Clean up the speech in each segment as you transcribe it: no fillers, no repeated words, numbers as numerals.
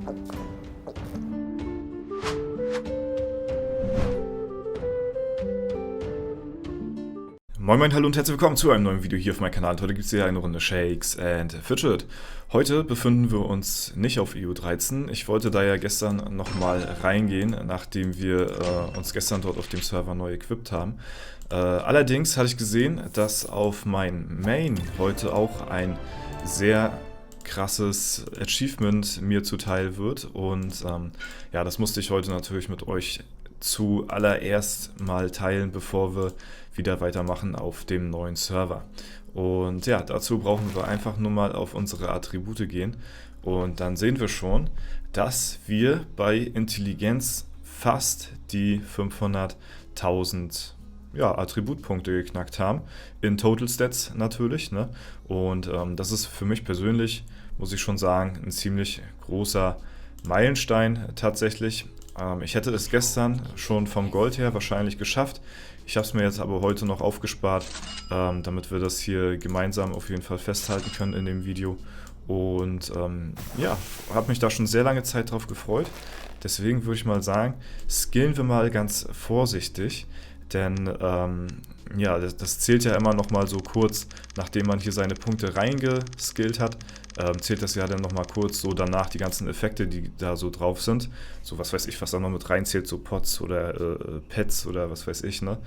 Moin Moin, hallo und herzlich willkommen zu einem neuen Video hier auf meinem Kanal. Heute gibt es hier eine Runde Shakes and Fidget. Heute befinden wir uns nicht auf EU13. Ich wollte da ja gestern nochmal reingehen, nachdem wir uns gestern dort auf dem Server neu equipped haben. Allerdings hatte ich gesehen, dass auf meinem Main heute auch ein sehr krasses Achievement mir zuteil wird. Und ja, das musste ich heute natürlich mit euch zuallererst mal teilen, bevor wir wieder weitermachen auf dem neuen Server. Und ja, dazu brauchen wir einfach nur mal auf unsere Attribute gehen und dann sehen wir schon, dass wir bei Intelligenz fast die 500.000 ja, Attributpunkte geknackt haben, in Total Stats natürlich, ne? Und das ist für mich persönlich, muss ich schon sagen, ein ziemlich großer Meilenstein tatsächlich. Ich hätte es gestern schon vom Gold her wahrscheinlich geschafft. Ich habe es mir jetzt aber heute noch aufgespart, damit wir das hier gemeinsam auf jeden Fall festhalten können in dem Video. Und ja, habe mich da schon sehr lange Zeit drauf gefreut. Deswegen würde ich mal sagen, skillen wir mal ganz vorsichtig. Denn ja, das zählt ja immer noch mal so kurz, nachdem man hier seine Punkte reingeskillt hat, zählt das ja dann noch mal kurz so danach die ganzen Effekte, die da so drauf sind. So was weiß ich, was da noch mit reinzählt, so Pots oder Pets oder was weiß ich, ne?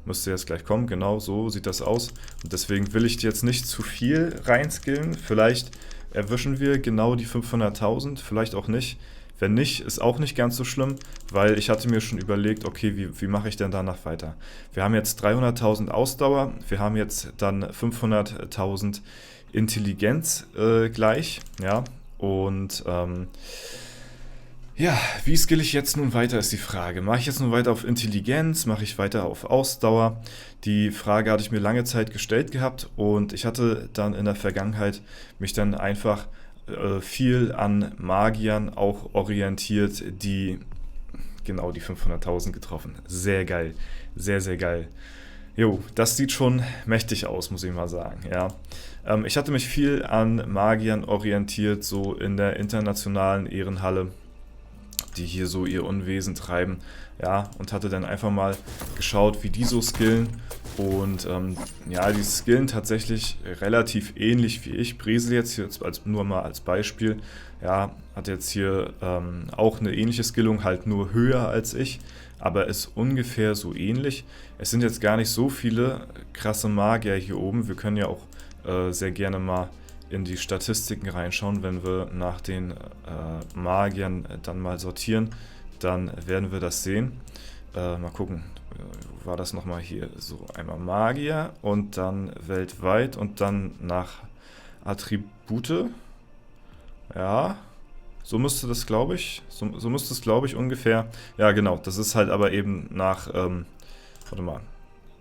Müsste jetzt gleich kommen, genau so sieht das aus. Und deswegen will ich jetzt nicht zu viel reinskillen. Vielleicht erwischen wir genau die 500.000, vielleicht auch nicht. Wenn nicht, ist auch nicht ganz so schlimm, weil ich hatte mir schon überlegt, okay, wie mache ich denn danach weiter? Wir haben jetzt 300.000 Ausdauer, wir haben jetzt dann 500.000 Intelligenz gleich, ja, und ja, wie skill ich jetzt nun weiter, ist die Frage. Mache ich jetzt nun weiter auf Intelligenz, mache ich weiter auf Ausdauer? Die Frage hatte ich mir lange Zeit gestellt gehabt und ich hatte dann in der Vergangenheit mich dann einfach viel an Magiern auch orientiert, die genau die 500.000 getroffen. Sehr geil, sehr, sehr geil. Jo, das sieht schon mächtig aus, muss ich mal sagen, ja. Ich hatte mich viel an Magiern orientiert, so in der internationalen Ehrenhalle, die hier so ihr Unwesen treiben, ja, und hatte dann einfach mal geschaut, wie die so skillen. Und ja, die skillen tatsächlich relativ ähnlich wie ich. Bresel jetzt hier nur mal als Beispiel, ja, hat jetzt hier auch eine ähnliche Skillung, halt nur höher als ich, aber ist ungefähr so ähnlich. Es sind jetzt gar nicht so viele krasse Magier hier oben. Wir können ja auch sehr gerne mal in die Statistiken reinschauen, wenn wir nach den Magiern dann mal sortieren, dann werden wir das sehen. Mal gucken, war das nochmal hier so einmal Magier und dann weltweit und dann nach Attribute. Ja, so müsste das, glaube ich, so müsste es, glaube ich, ungefähr. Ja, genau, das ist halt aber eben nach, warte mal,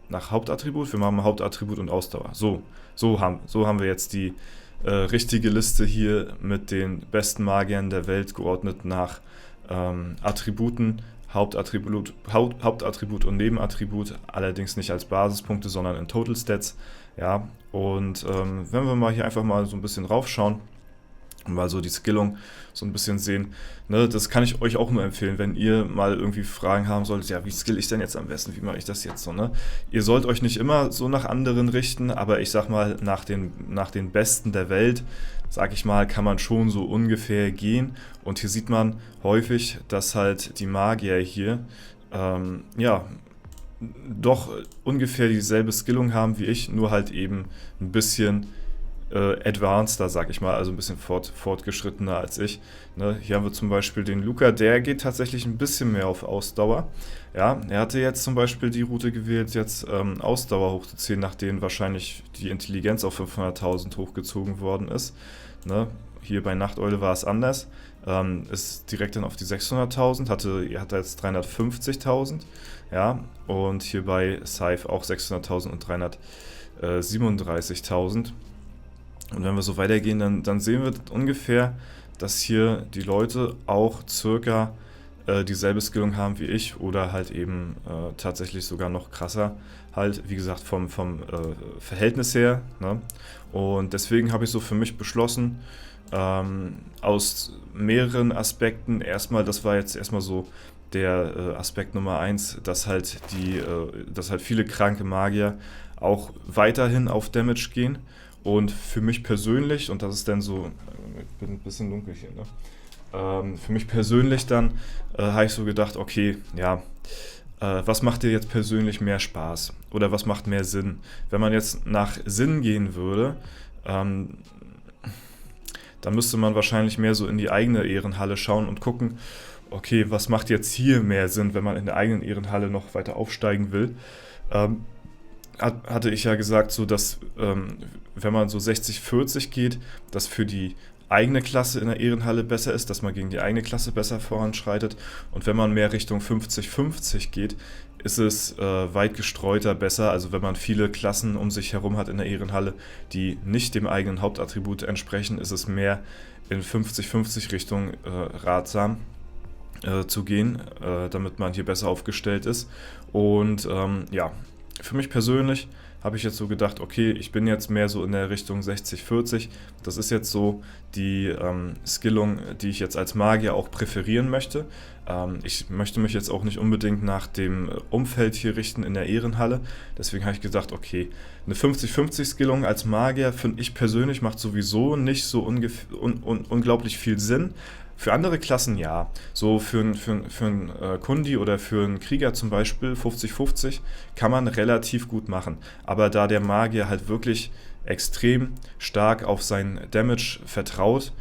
nach Hauptattribut. Wir machen Hauptattribut und Ausdauer. So haben wir jetzt die richtige Liste hier mit den besten Magiern der Welt geordnet nach Attributen, Hauptattribut und Nebenattribut, allerdings nicht als Basispunkte, sondern in Total Stats. Ja, und wenn wir mal hier einfach mal so ein bisschen raufschauen und mal so die Skillung so ein bisschen sehen, ne, das kann ich euch auch nur empfehlen, wenn ihr mal irgendwie Fragen haben solltet, ja, wie skill ich denn jetzt am besten, wie mache ich das jetzt so, ne? Ihr sollt euch nicht immer so nach anderen richten, aber ich sag mal, nach den Besten der Welt, sag ich mal, kann man schon so ungefähr gehen. Und hier sieht man häufig, dass halt die Magier hier, ja, doch ungefähr dieselbe Skillung haben wie ich, nur halt eben ein bisschen advanceder, sag ich mal, also ein bisschen fortgeschrittener als ich. Ne? Hier haben wir zum Beispiel den Luca, der geht tatsächlich ein bisschen mehr auf Ausdauer. Ja, er hatte jetzt zum Beispiel die Route gewählt, jetzt Ausdauer hochzuziehen, nachdem wahrscheinlich die Intelligenz auf 500.000 hochgezogen worden ist. Ne? Hier bei Nachteule war es anders. Ist direkt dann auf die 600.000, hatte jetzt 350.000. Ja, und hier bei Scythe auch 600.000 und 337.000. Und wenn wir so weitergehen, dann sehen wir ungefähr, dass hier die Leute auch circa dieselbe Skillung haben wie ich oder halt eben tatsächlich sogar noch krasser, halt wie gesagt vom Verhältnis her. Ne? Und deswegen habe ich so für mich beschlossen, aus mehreren Aspekten. Erstmal, das war jetzt erstmal so der Aspekt Nummer eins, dass halt viele kranke Magier auch weiterhin auf Damage gehen. Und für mich persönlich, und das ist dann so, ich bin ein bisschen dunkel hier, ne? Für mich persönlich dann habe ich so gedacht, okay, ja, was macht dir jetzt persönlich mehr Spaß? Oder was macht mehr Sinn? Wenn man jetzt nach Sinn gehen würde, ähm, dann müsste man wahrscheinlich mehr so in die eigene Ehrenhalle schauen und gucken, okay, was macht jetzt hier mehr Sinn, wenn man in der eigenen Ehrenhalle noch weiter aufsteigen will. Ähm, Hatte ich ja gesagt, so dass wenn man so 60-40 geht, das für die eigene Klasse in der Ehrenhalle besser ist, dass man gegen die eigene Klasse besser voranschreitet. Und wenn man mehr Richtung 50-50 geht, ist es weit gestreuter besser. Also wenn man viele Klassen um sich herum hat in der Ehrenhalle, die nicht dem eigenen Hauptattribut entsprechen, ist es mehr in 50-50 Richtung ratsam zu gehen, damit man hier besser aufgestellt ist. Und ja, für mich persönlich habe ich jetzt so gedacht, okay, ich bin jetzt mehr so in der Richtung 60-40. Das ist jetzt so die Skillung, die ich jetzt als Magier auch präferieren möchte. Ich möchte mich jetzt auch nicht unbedingt nach dem Umfeld hier richten in der Ehrenhalle. Deswegen habe ich gesagt, okay, eine 50-50 Skillung als Magier, finde ich persönlich, macht sowieso nicht so unglaublich viel Sinn. Für andere Klassen ja. So für einen Kundi oder für einen Krieger zum Beispiel 50-50 kann man relativ gut machen. Aber da der Magier halt wirklich extrem stark auf sein Damage vertraut,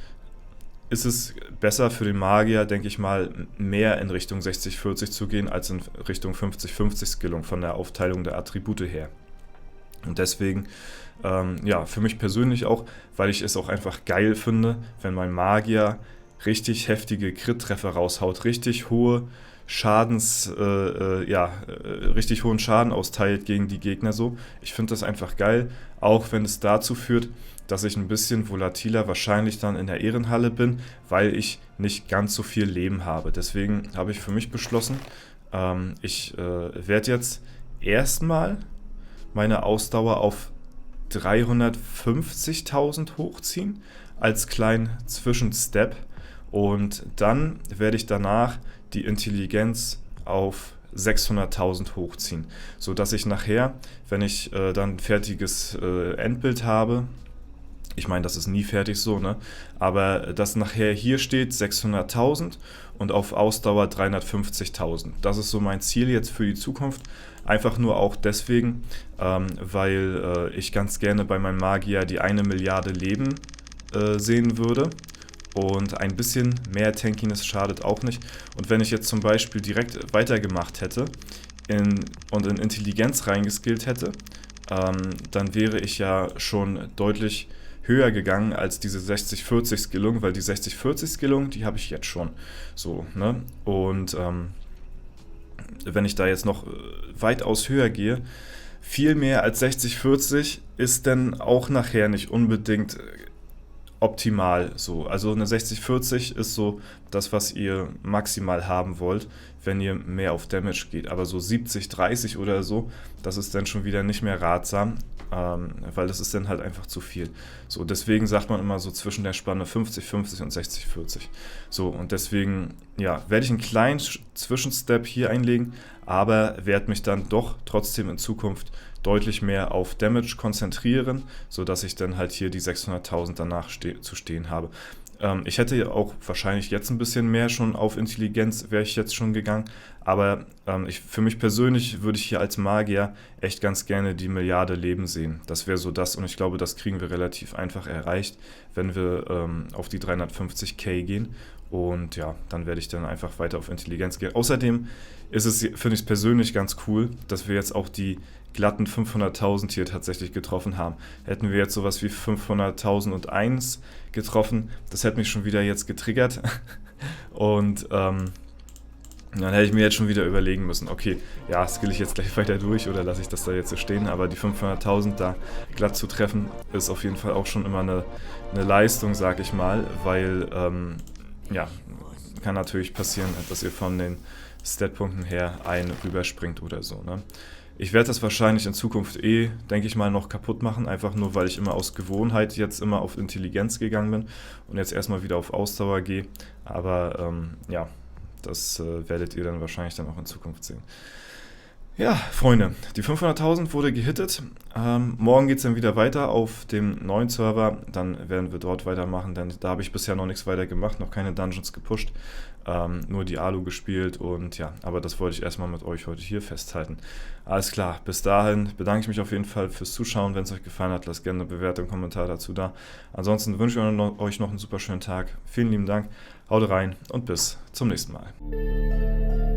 ist es besser für den Magier, denke ich mal, mehr in Richtung 60-40 zu gehen, als in Richtung 50-50 Skillung von der Aufteilung der Attribute her. Und deswegen, ja, für mich persönlich auch, weil ich es auch einfach geil finde, wenn mein Magier richtig heftige Crit-Treffer raushaut, richtig hohen Schaden austeilt gegen die Gegner so. Ich finde das einfach geil, auch wenn es dazu führt, dass ich ein bisschen volatiler wahrscheinlich dann in der Ehrenhalle bin, weil ich nicht ganz so viel Leben habe. Deswegen habe ich für mich beschlossen, ich werde jetzt erstmal meine Ausdauer auf 350.000 hochziehen als kleinen Zwischenstep. Und dann werde ich danach die Intelligenz auf 600.000 hochziehen, sodass ich nachher, wenn ich dann ein fertiges Endbild habe, ich meine, das ist nie fertig so, ne? Aber dass nachher hier steht 600.000 und auf Ausdauer 350.000. Das ist so mein Ziel jetzt für die Zukunft. Einfach nur auch deswegen, weil ich ganz gerne bei meinem Magier die 1 Milliarde Leben sehen würde. Und ein bisschen mehr Tankiness schadet auch nicht. Und wenn ich jetzt zum Beispiel direkt weitergemacht hätte und in Intelligenz reingeskillt hätte, dann wäre ich ja schon deutlich höher gegangen als diese 60-40 Skillung, weil die 60-40 Skillung, die habe ich jetzt schon. So, ne? Und wenn ich da jetzt noch weitaus höher gehe, viel mehr als 60-40 ist dann auch nachher nicht unbedingt optimal so. Also eine 60-40 ist so das, was ihr maximal haben wollt, wenn ihr mehr auf Damage geht. Aber so 70-30 oder so, das ist dann schon wieder nicht mehr ratsam, weil das ist dann halt einfach zu viel. So, deswegen sagt man immer so zwischen der Spanne 50-50 und 60-40. So, und deswegen, ja, werde ich einen kleinen Zwischenstep hier einlegen, aber werde mich dann doch trotzdem in Zukunft deutlich mehr auf Damage konzentrieren, sodass ich dann halt hier die 600.000 danach zu stehen habe. Ich hätte auch wahrscheinlich jetzt ein bisschen mehr schon auf Intelligenz, wäre ich jetzt schon gegangen, aber für mich persönlich würde ich hier als Magier echt ganz gerne die 1 Milliarde Leben sehen. Das wäre so das und ich glaube, das kriegen wir relativ einfach erreicht, wenn wir auf die 350k gehen. Und ja, dann werde ich dann einfach weiter auf Intelligenz gehen. Außerdem finde ich es persönlich ganz cool, dass wir jetzt auch die glatten 500.000 hier tatsächlich getroffen haben. Hätten wir jetzt sowas wie 500.001 getroffen, das hätte mich schon wieder jetzt getriggert. Und dann hätte ich mir jetzt schon wieder überlegen müssen, okay, ja, skill ich jetzt gleich weiter durch oder lasse ich das da jetzt so stehen, aber die 500.000 da glatt zu treffen, ist auf jeden Fall auch schon immer eine Leistung, sag ich mal, weil, ja, kann natürlich passieren, dass ihr von den Statpunkten her rüberspringt oder so, ne? Ich werde das wahrscheinlich in Zukunft denke ich mal, noch kaputt machen, einfach nur, weil ich immer aus Gewohnheit jetzt immer auf Intelligenz gegangen bin und jetzt erstmal wieder auf Ausdauer gehe. Aber ja, das werdet ihr dann wahrscheinlich dann auch in Zukunft sehen. Ja, Freunde, die 500.000 wurde gehittet. Morgen geht es dann wieder weiter auf dem neuen Server. Dann werden wir dort weitermachen, denn da habe ich bisher noch nichts weiter gemacht, noch keine Dungeons gepusht, nur die Alu gespielt und ja, aber das wollte ich erstmal mit euch heute hier festhalten. Alles klar, bis dahin bedanke ich mich auf jeden Fall fürs Zuschauen. Wenn es euch gefallen hat, lasst gerne eine Bewertung, einen Kommentar dazu da. Ansonsten wünsche ich euch noch einen super schönen Tag. Vielen lieben Dank, haut rein und bis zum nächsten Mal.